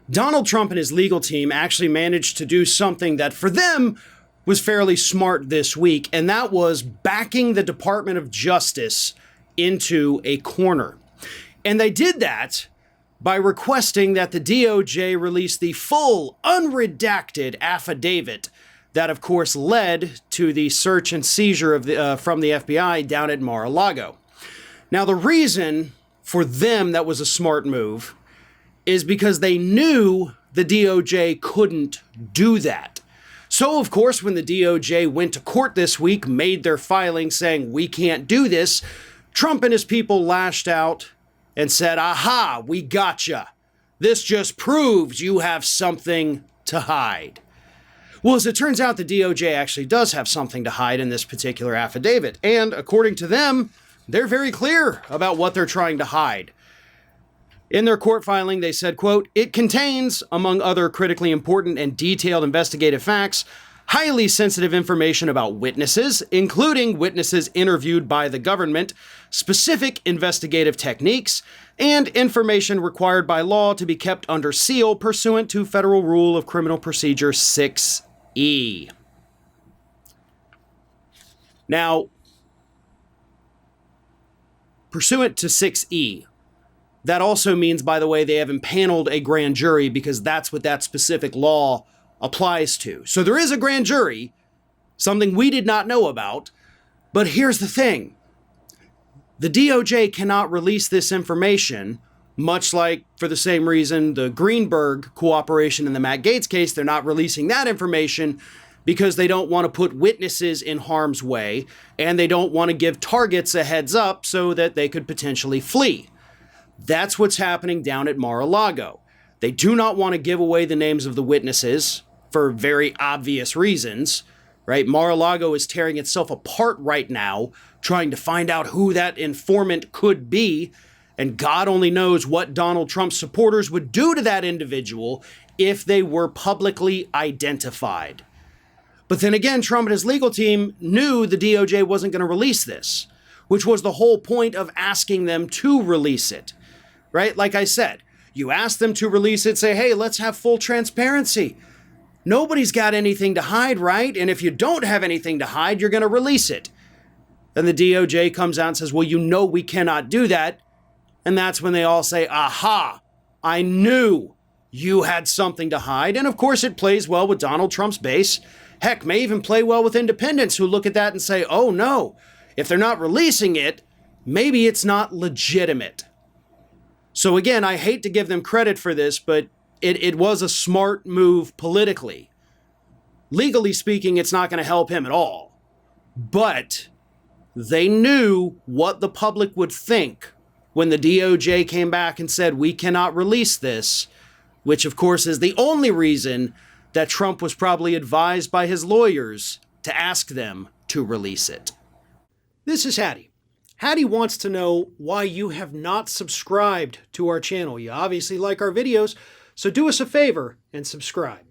Donald Trump and his legal team actually managed to do something that for them was fairly smart this week, and that was backing the Department of Justice into a corner. And they did that by requesting that the DOJ release the full, unredacted affidavit that, of course, led to the search and seizure of from the FBI down at Mar-a-Lago. Now, the reason for them that was a smart move is because they knew the DOJ couldn't do that. So, of course, when the DOJ went to court this week, made their filing saying, we can't do this, Trump and his people lashed out and said, aha, we gotcha. This just proves you have something to hide. Well, as it turns out, the DOJ actually does have something to hide in this particular affidavit. And according to them, they're very clear about what they're trying to hide. In their court filing, they said, quote, it contains, among other critically important and detailed investigative facts, highly sensitive information about witnesses, including witnesses interviewed by the government, specific investigative techniques, and information required by law to be kept under seal pursuant to Federal Rule of Criminal Procedure 6E. Now, pursuant to 6E, that also means, by the way, they have impaneled a grand jury because that's what that specific law applies to. So there is a grand jury, something we did not know about. But here's the thing. The DOJ cannot release this information, much like, for the same reason, the Greenberg cooperation in the Matt Gaetz case, they're not releasing that information because they don't want to put witnesses in harm's way, and they don't want to give targets a heads up so that they could potentially flee. That's what's happening down at Mar-a-Lago. They do not want to give away the names of the witnesses for very obvious reasons, right? Mar-a-Lago is tearing itself apart right now, trying to find out who that informant could be, and God only knows what Donald Trump's supporters would do to that individual if they were publicly identified. But then again, Trump and his legal team knew the DOJ wasn't going to release this, which was the whole point of asking them to release it, right? Like I said, you ask them to release it, say, hey, let's have full transparency. Nobody's got anything to hide, right? And if you don't have anything to hide, you're going to release it. Then the DOJ comes out and says, well, you know we cannot do that. And that's when they all say, aha, I knew you had something to hide. And of course, it plays well with Donald Trump's base. Heck, may even play well with independents who look at that and say, oh no, if they're not releasing it, maybe it's not legitimate. So again, I hate to give them credit for this, but it was a smart move politically. Legally speaking, it's not going to help him at all. But they knew what the public would think when the DOJ came back and said, we cannot release this, which of course is the only reason that Trump was probably advised by his lawyers to ask them to release it. This is Hattie. Hattie wants to know why you have not subscribed to our channel. You obviously like our videos, so do us a favor and subscribe.